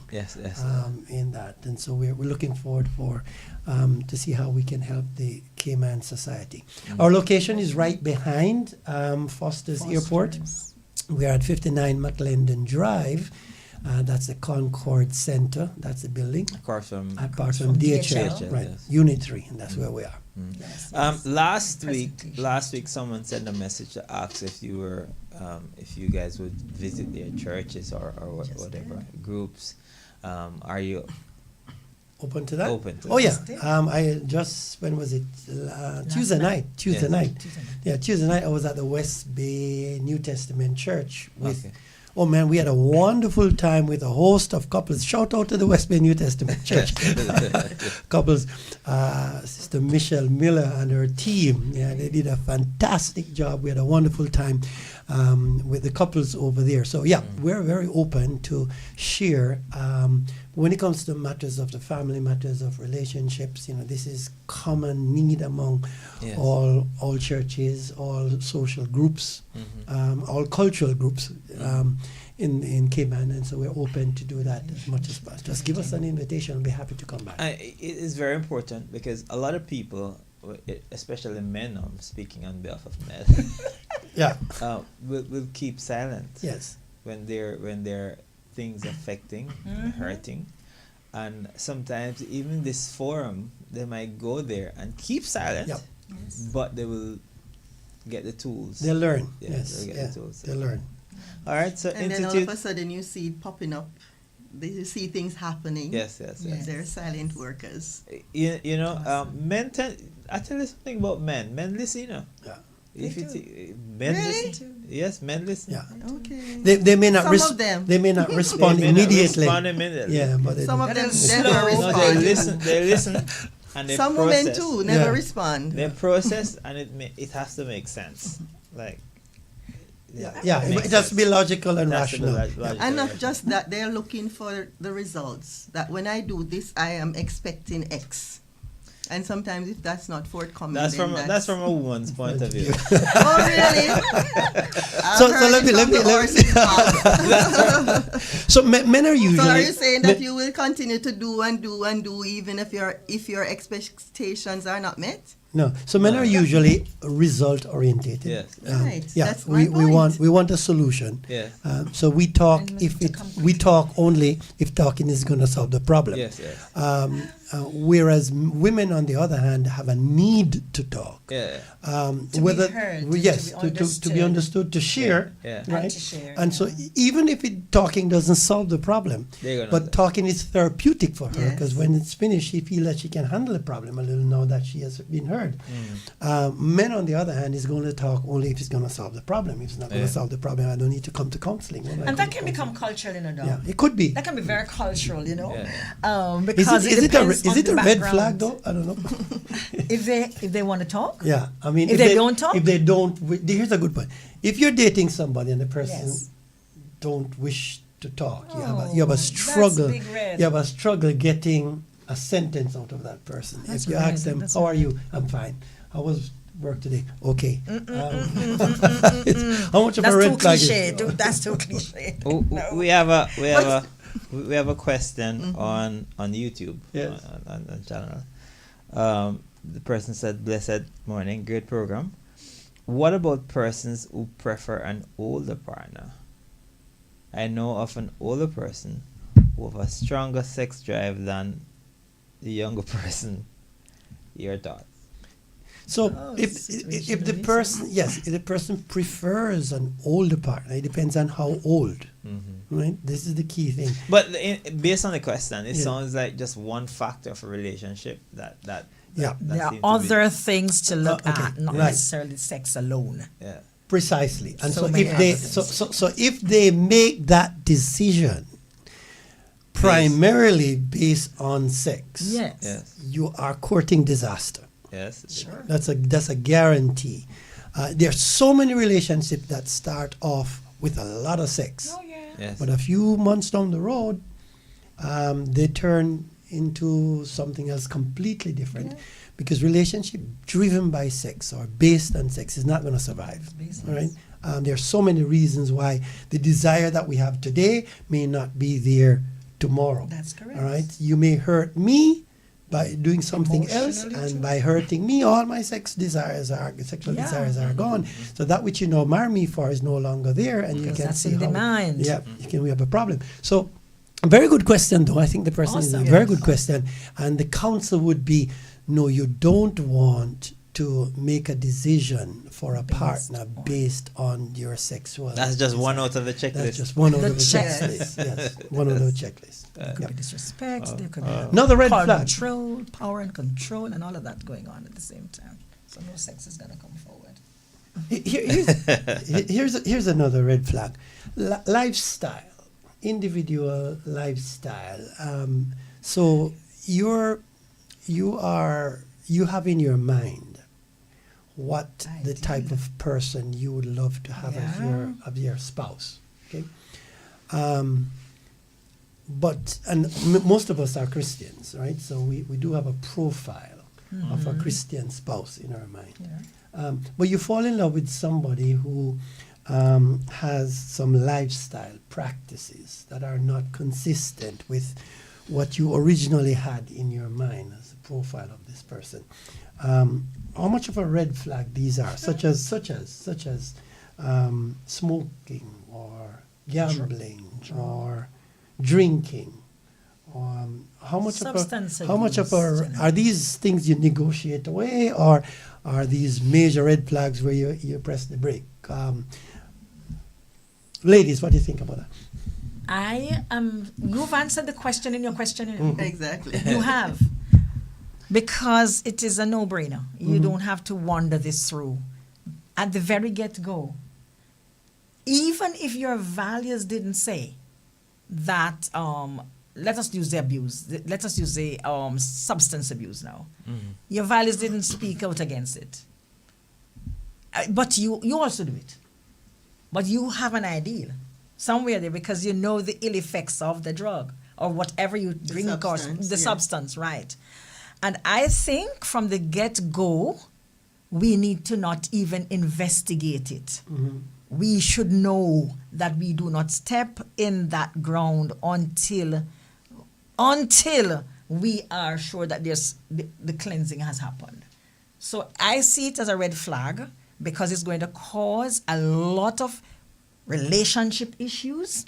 In that, and so we're looking forward to see how we can help the Cayman Society. Our location is right behind Foster's Airport. We're at 59 McLendon Drive. That's the Concord Center. That's the building. Apart from DHL, right? Yes. Unit 3, and that's where we are. Last week, someone sent a message to ask if you guys would visit their churches or whatever groups. Are you open to that? Oh yeah. I just, when was it? Tuesday night. Tuesday night. Yeah, Tuesday night I was at the West Bay New Testament Church with. Okay. Oh man, we had a wonderful time with a host of couples. Shout out to the West Bay New Testament Church. Couples, Sister Michelle Miller and her team. Yeah, they did a fantastic job. We had a wonderful time with the couples over there. So yeah, we're very open to share. When it comes to matters of the family, matters of relationships, you know, this is common need among all churches, all social groups, all cultural groups in Cayman, and so we're open to do that as much as possible. Just give us an invitation, and be happy to come back. It is very important because a lot of people, especially men, I'm speaking on behalf of men, will keep silent. Yes, when they're things affecting, hurting, and sometimes even this forum, they might go there and keep silent, but they will get the tools. They learn. The tools. They learn. All right, so and then all of a sudden you see it popping up. They see things happening. Yes. They're silent workers. You know, men I tell you something about men. Men listen, you know. Yeah. If men listen, yes, men listen. Yeah. Okay. They may not. Some of them. They may not respond immediately. Yeah, but some of them never respond. No, they listen, and they some process. women too never respond. They process, and it has to make sense. Like. It has to be logical and rational. And not just that, they're looking for the results. That when I do this, I am expecting X. And sometimes if that's not forthcoming, that's from a woman's point of view. Oh really? So so men are usually. So are you saying that you will continue to do and do even if your expectations are not met? No. So men are usually result orientated. Yes. Right. Yeah. That's my point. We want a solution. Yes. So we talk we talk only if talking is going to solve the problem. Yes. Whereas women, on the other hand, have a need to talk. Yeah. To be heard, to be understood, to share, yeah. right? And to share, and so even if talking doesn't solve the problem, but talking is therapeutic for her, because when it's finished, she feels that she can handle the problem a little now that she has been heard. Men, on the other hand, is going to talk only if it's going to solve the problem. If it's not going to solve the problem, I don't need to come to counseling. And that can become cultural, you know. Yeah, it could be. That can be very cultural, you know. Yeah. Because is it a red flag though? I don't know. if they want to talk. Yeah, I mean, if they don't talk. If they don't, here's a good point. If you're dating somebody and the person don't wish to talk, you have a struggle. That's big red. You have a struggle getting a sentence out of that person. If you ask them, "How are you?" "I'm fine." work today. Okay. How much of a red flag is That's too cliche. We have a question on YouTube. Yes. On channel. The person said, "Blessed morning, great program. What about persons who prefer an older partner? I know of an older person who have a stronger sex drive than the younger person. Your thoughts?" So if the person prefers an older partner, it depends on how old, right? This is the key thing. But based on the question, it sounds like just one factor of a relationship that there are other things to look at, not necessarily sex alone. Yeah, precisely. And So so many if they others. if they make that decision primarily based on sex, Yes. you are courting disaster. yes, Sure. That's a guarantee. There's so many relationships that start off with a lot of sex, Oh, yeah. yes. but a few months down the road, they turn into something else completely different, because relationship driven by sex or based on sex is not going to survive. All right. There are so many reasons why the desire that we have today may not be there tomorrow. That's correct. All right. You may hurt me by doing something else, Emotionally and too. by hurting me, all my sexual desires are gone. So that which you now marry me for is no longer there, and you Because can that's see in the how. mind. Yeah, we have a problem. So, a very good question, though. I think the person is a Awesome. very good question, and the counsel would be: no, you don't want to make a decision for a partner based on your sexual. That's just one out of the That's checklist. just one out The of the checklist. Yes, one out of the checklist. There could be disrespect, there could be Another red flag. power and control, and all of that going on at the same time. So no sex is going to come forward. Here's another red flag. Lifestyle, individual lifestyle. So you have in your mind what the type of person you would love to have as your spouse. Okay. But most of us are Christians, right? So we do have a profile of a Christian spouse in our mind. Yeah. But you fall in love with somebody who has some lifestyle practices that are not consistent with what you originally had in your mind as a profile of this person. How much of a red flag these are, such as smoking or gambling or drinking. How much Substance of abuse, are these things you negotiate away, or are these major red flags where you press the brake? Ladies, what do you think about that? You've answered the question in your question. Exactly. You have. Because it is a no-brainer. You don't have to wander this through. At the very get-go, even if your values didn't say that, let us use the abuse, let us use the substance abuse now. Your values didn't speak out against it. But you also do it. But you have an ideal somewhere there, because you know the ill effects of the drug or whatever you drink or the substance, right? And I think from the get-go, we need to not even investigate it. We should know that we do not step in that ground until we are sure that the cleansing has happened. So I see it as a red flag, because it's going to cause a lot of relationship issues.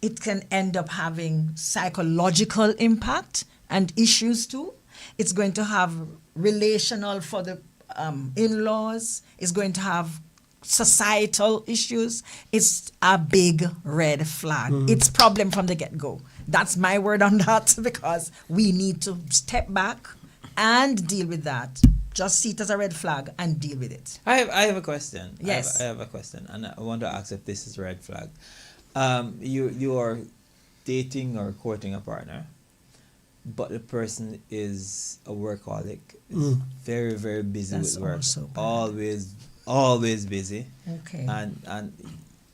It can end up having psychological impact and issues too. It's going to have relational for the in-laws. It's going to have societal issues. It's a big red flag. It's problem from the get-go. That's my word on that, because we need to step back and deal with that. Just see it as a red flag and deal with it. I have a question. Yes. I have a question, and I want to ask if this is a red flag. You are dating or courting a partner, but the person is a workaholic, is very, very busy That's with work, also bad. always busy, Okay. and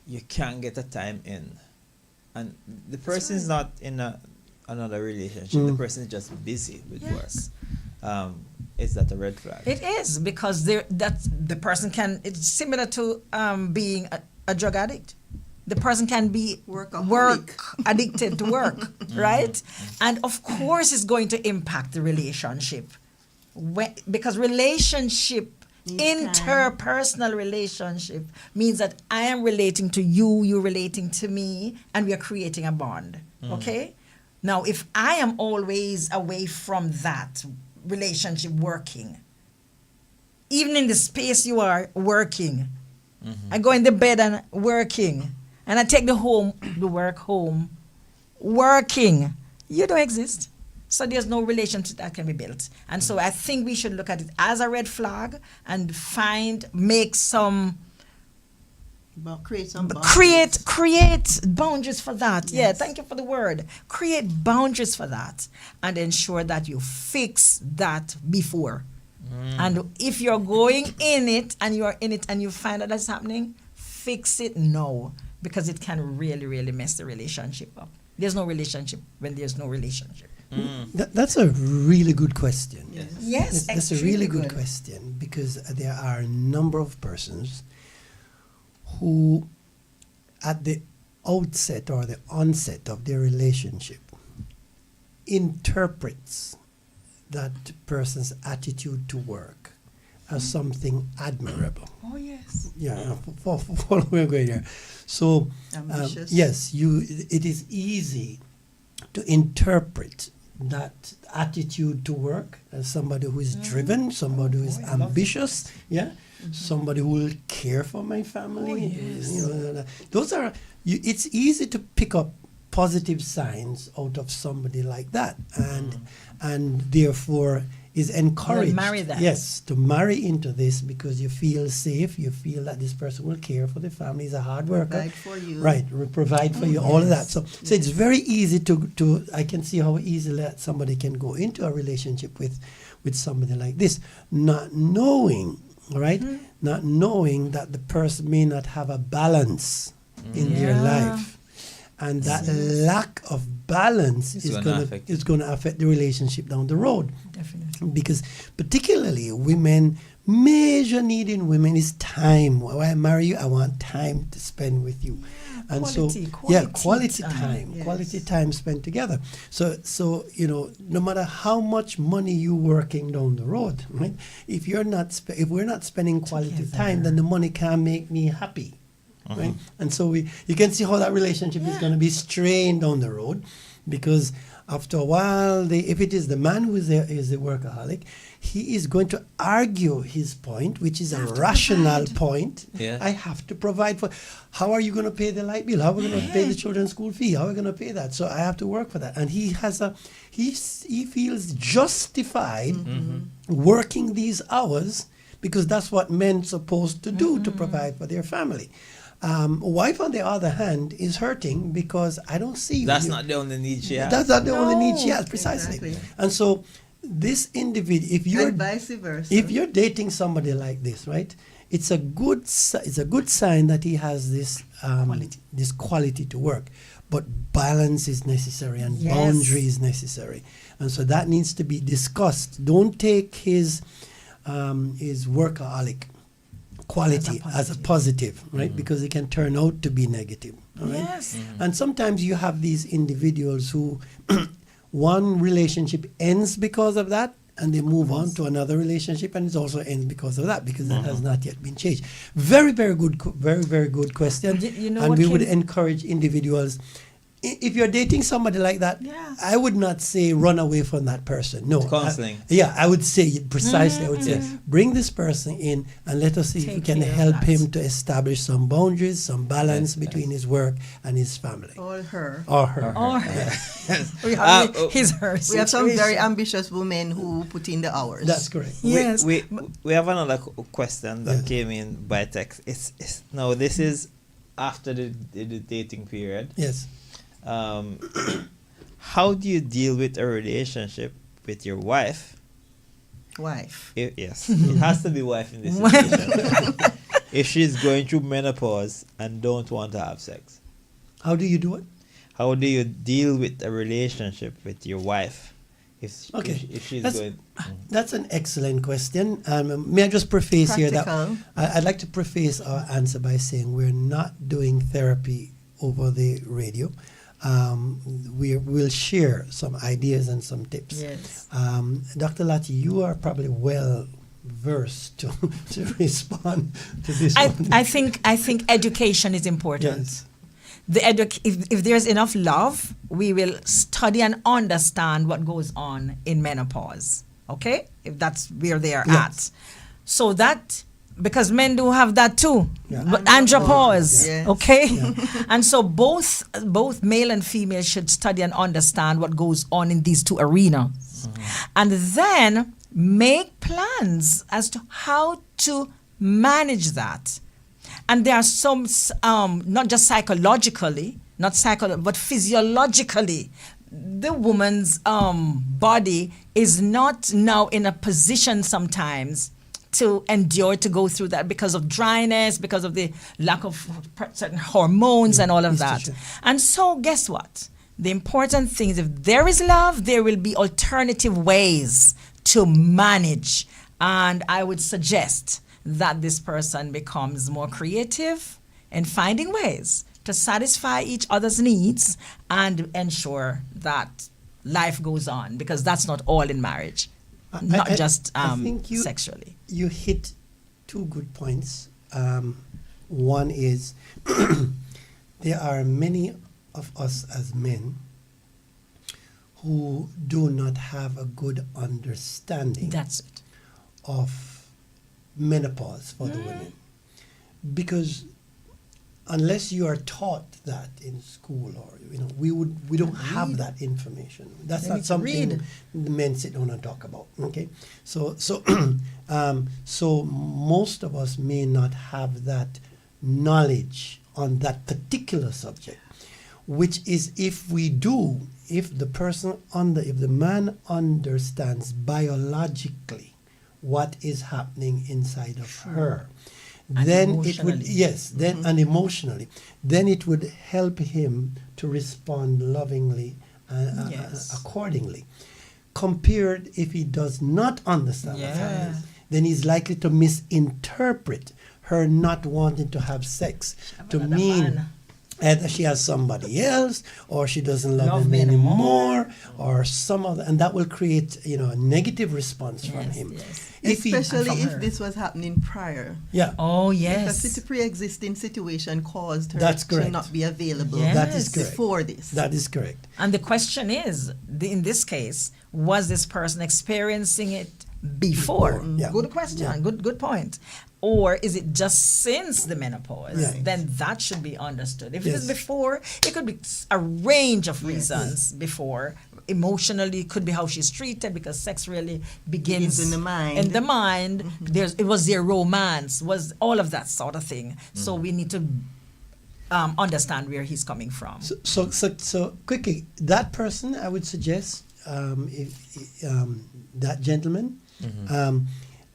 you can't get the time in, and the person is not in another relationship. The person is just busy with Yes. work, is that a red flag? It is, because the person can. It's similar to being a drug addict. The person can be work addicted to work, right? And of course, it's going to impact the relationship, because relationship. Interpersonal relationship means that I am relating to you, you're relating to me, and we are creating a bond. Okay? Now, if I am always away from that relationship working, even in the space you are working, I go in the bed and working, and I take the work home, working, you don't exist. So there's no relationship that can be built. And so I think we should look at it as a red flag and create boundaries for that. Yes. Yeah, thank you for the word. Create boundaries for that and ensure that you fix that before. And if you're going in it and you're in it and you find that that's happening, fix it now, because it can really, really mess the relationship up. There's no relationship when there's no relationship. That's a really good question. Yes, that's a really good question, because there are a number of persons who, at the outset or the onset of their relationship, interprets that person's attitude to work as something admirable. Oh yes. Yeah, follow where we're going here. So, yes, it is easy to interpret that attitude to work as somebody who is driven, somebody who is ambitious, somebody who will care for my family. Those are. It's easy to pick up positive signs out of somebody like that, and therefore is encouraged. Marry that. Yes, to marry into this, because you feel safe. You feel that this person will care for the family. He's a hard worker. Provide for you. Right, provide for you. All of that. So it's very easy to. I can see how easily that somebody can go into a relationship with somebody like this, not knowing, right? Not knowing that the person may not have a balance in their life. And that lack of balance is going to affect the relationship down the road. Definitely. Because particularly women, major need in women is time. When I marry you, I want time to spend with you. And quality time. Yes. Quality time spent together. So no matter how much money you're working down the road, right? If we're not spending quality time, then the money can't make me happy. Right? And so you can see how that relationship is going to be strained down the road, because after a while, if it is the man who is the workaholic, he is going to argue his point, which is a rational point. Yeah. I have to provide for. How are you going to pay the light bill? How are we going to pay the children's school fee? How are we going to pay that? So I have to work for that. And he feels justified working these hours, because that's what men supposed to do to provide for their family. Wife, on the other hand, is hurting because I don't see you. That's not the only need she has. That's not the only need she has, precisely. Exactly. And so this individual, and vice versa. if you're dating somebody like this, right, it's a good sign that he has this quality to work. But balance is necessary and boundary is necessary, and so that needs to be discussed. Don't take his workaholic quality as a positive, right? Because it can turn out to be negative. All right? Yes. And sometimes you have these individuals who one relationship ends because of that, and they move on to another relationship, and it also ends because of that, because that has not yet been changed. Very, very good, very good question. And we would encourage individuals. If you're dating somebody like that, I would not say run away from that person. No. Counseling. I would say precisely. I would say bring this person in and let us see if we can help him to establish some boundaries, some balance between his work and his family. Or her. We have hers. We have some very ambitious women who put in the hours. That's correct. Yes. We have another question that came in by text. Now this is after the dating period. Yes. How do you deal with a relationship with your wife? Yes. It has to be wife in this situation. If she's going through menopause and don't want to have sex. How do you do it? How do you deal with a relationship with your wife if she's That's- good. That's an excellent question. May I just preface here that Practical. I'd like to preface our answer by saying we're not doing therapy over the radio. We'll share some ideas and some tips. Yes. Dr. Lati, you are probably well versed to respond to this one. I think education is important. Yes. If there's enough love, we will study and understand what goes on in menopause. Okay, if that's where they are Yes. at, so that because men do have that too, Yeah. but andropause. Yes. Okay, and so both male and female should study and understand what goes on in these two arenas, and then make plans as to how to manage that. And there are some, not just psychologically, but physiologically, the woman's body is not now in a position sometimes to endure to go through that because of dryness, because of the lack of certain hormones and all of that. Estrogen. And so guess what? The important thing is if there is love, there will be alternative ways to manage. And I would suggest that this person becomes more creative in finding ways to satisfy each other's needs and ensure that life goes on, because that's not all in marriage, not just I think sexually. You hit two good points. One is there are many of us as men who do not have a good understanding That's it. of menopause for the women, because unless you are taught that in school, or we don't have that information. That's They not need to something read. the men sit down and talk about. Okay, so so most of us may not have that knowledge on that particular subject, which is if the man understands biologically what is happening inside of her, And then it would emotionally. and emotionally, then it would help him to respond lovingly Yes. accordingly. Compared if he does not understand what's happening, then he's likely to misinterpret her not wanting to have sex to another mean man. either she has somebody else, or she doesn't love him me anymore, or some other, and that will create a negative response from him. Yes. If he, Especially And from if her. this was happening prior. yeah, Oh If yes. a pre-existing situation caused her That's to correct. not be available Yes. that is correct. before this. That is correct. And the question is, in this case, was this person experiencing it before? Yeah. Good question. Yeah. Good point. Or is it just since the menopause? Yeah. Then that should be understood. If it Yes. is before, it could be a range of reasons before. Emotionally, it could be how she's treated, because sex really begins in the mind. In the mind, it was their romance, was all of that sort of thing. So we need to understand where he's coming from. So quickly, that person, I would suggest, if that gentleman,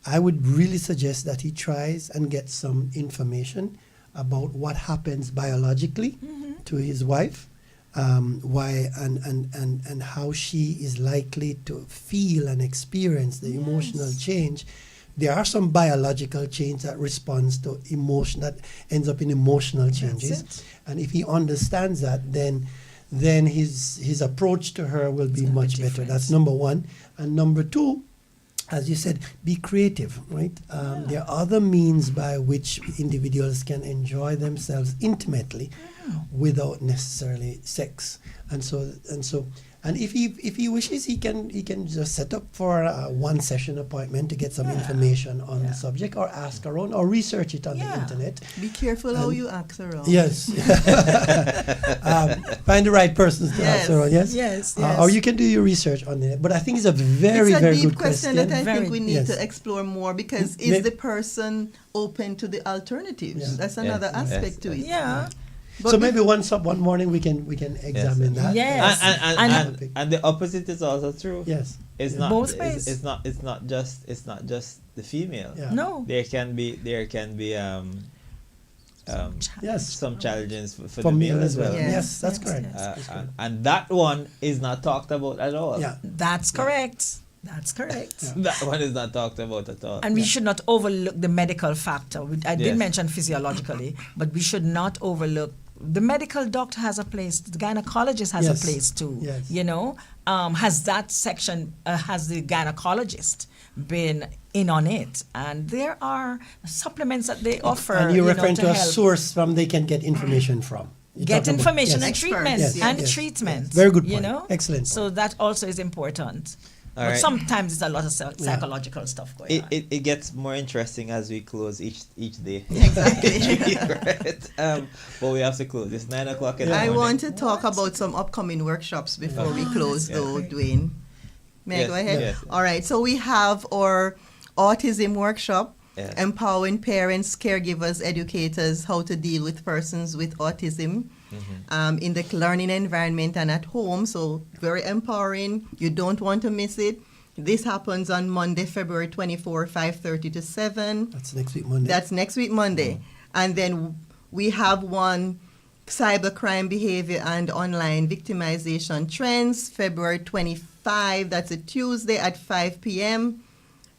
I would really suggest that he tries and gets some information about what happens biologically to his wife, why and how she is likely to feel and experience the emotional change. There are some biological change that responds to emotion, that ends up in emotional changes. it. And if he understands that, then his approach to her will be much better. different. That's number one. And number two, as you said, be creative, right? There are other means by which individuals can enjoy themselves intimately without necessarily sex. And if he wishes, he can just set up for a one session appointment to get some information on the subject, or ask around, or research it on the internet. Be careful how you ask around. Yes. Find the right persons to Yes. ask around. Yes. Yes, Or you can do your research on it. But I think it's a very, It's a very deep good question question. that I Very think we need Yes. to explore more, because May- is the person open to the alternatives? Yeah. That's another Yes, aspect yes, to it. Yeah. So maybe one morning we can examine that. Yes. And the opposite is also true. Yes. It's not Both ways. it's not just the female. Yeah. No. There can be Yes. some challenges for For the meal meal as well. Yes. Yes, that's Yes, correct. yes. And that one is not talked about at all. Yeah. That's correct. That's correct. That one is not talked about at all. And we should not overlook the medical factor. I did Yes. mention physiologically, but we should not overlook the medical doctor has a place. The gynecologist has Yes. a place too. Yes. You know, has that section? Has the gynecologist been in on it? And there are supplements that they offer. And you're referring to a help. source from they can get information from. You're Get talking about- information yes. and Experts, treatment yes, and yes, treatment. yes. Very good You point. know, Excellent So point. that also is important. All But right. sometimes it's a lot of psychological stuff going on. It gets more interesting as we close each day. Exactly. Right? But we have to close. It's 9 o'clock in the I morning. want to talk about some upcoming workshops before we close, Yeah. though, Dwayne. May I Yes, go ahead? yes. All right. So we have our autism workshop, Yeah. empowering parents, caregivers, educators how to deal with persons with autism in the learning environment and at home. So very empowering. You don't want to miss it. This happens on Monday, February 24, 5:30 to 7. That's next week Monday. That's next week, Monday. And then we have one cybercrime behavior and online victimization trends, February 25. That's a Tuesday at 5 p.m.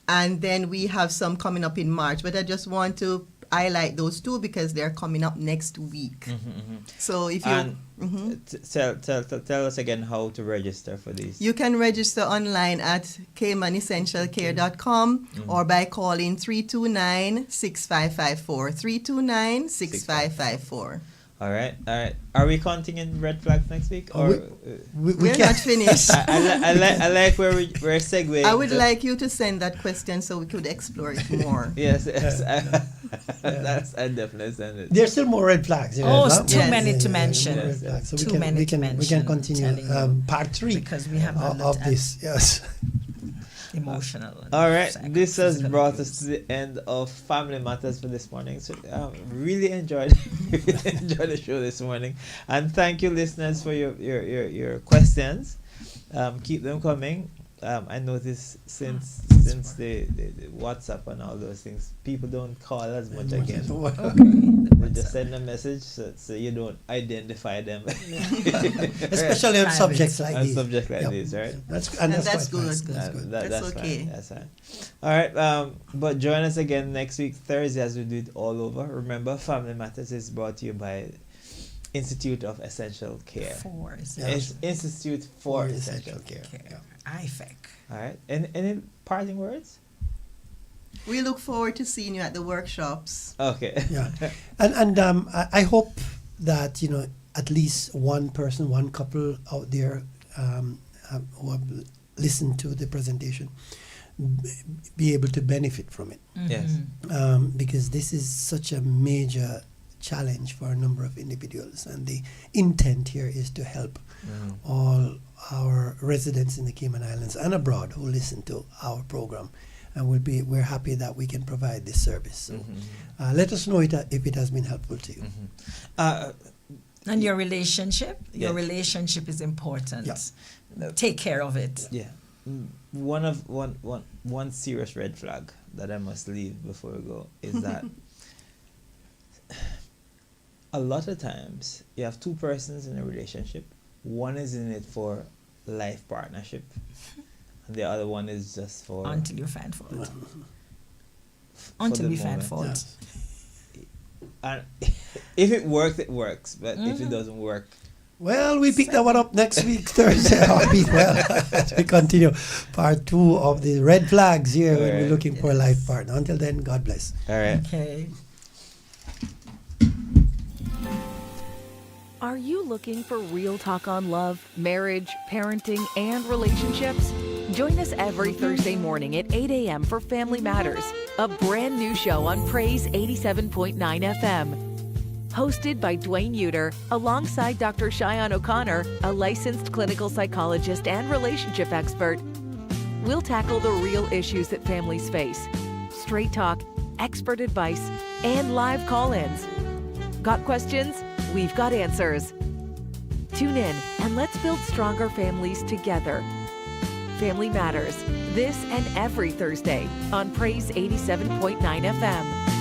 And then we have some coming up in March. But I just want to highlight those two because they're coming up next week. So if you And tell us again how to register for these. you can register online at caymanessentialcare.com or by calling 329-6554. 329-6554. All right. Are we counting in red flags next week? Or We're not finished. I like where we're segueing. I would like you to send that question so we could explore it more. Yes. I definitely send it. There's still more red flags. Oh, There's it's too not- many to more mention. red flags. So Too we can, many we to can, we mention, can continue I'm telling you. part 3 Because we have a of lot this. Yes. emotional. and All right, psycho- this has physical brought abuse. us to the end of Family Matters for this morning. So really enjoyed the show this morning, and thank you, listeners, for your questions. Keep them coming. I noticed since the WhatsApp and all those things, people don't call as much again. They just send a message so you don't identify them. Especially on subjects like On these. subjects like Yep. these, right? That's And that's that's quite good. fine. That's good. That's okay. Fine. That's fine. All right. But join us again next week, Thursday, as we do it all over. Remember, Family Matters is brought to you by Institute of Essential Care. For Institute for Essential Care. care. IFEC. All right. Any parting words? We look forward to seeing you at the workshops. Okay. Yeah, and I hope that at least one person, one couple out there who have listened to the presentation be able to benefit from it, Yes. because this is such a major challenge for a number of individuals, and the intent here is to help all our residents in the Cayman Islands and abroad who listen to our program, and we're happy that we can provide this service. So let us know if it has been helpful to you. And your relationship Yes. is important. Yeah. Take care of it. Yeah. One serious red flag that I must leave before we go is that a lot of times you have two persons in a relationship. One is in it for life partnership, and the other one is just for Until you find fault. for Until the we find moment. fault. And if it works, it works. But if it doesn't work, Well, we pick that one up next week, Thursday. As we continue part 2 of the red flags here when we're Alright. looking for a life partner. Until then, God bless. all right. Okay. Are you looking for real talk on love, marriage, parenting, and relationships? Join us every Thursday morning at 8 a.m. for Family Matters, a brand new show on Praise 87.9 FM. Hosted by Dwayne Uter, alongside Dr. Cheyenne O'Connor, a licensed clinical psychologist and relationship expert. We'll tackle the real issues that families face. Straight talk, expert advice, and live call-ins. Got questions? We've got answers. Tune in and let's build stronger families together. Family Matters, this and every Thursday on Praise 87.9 FM.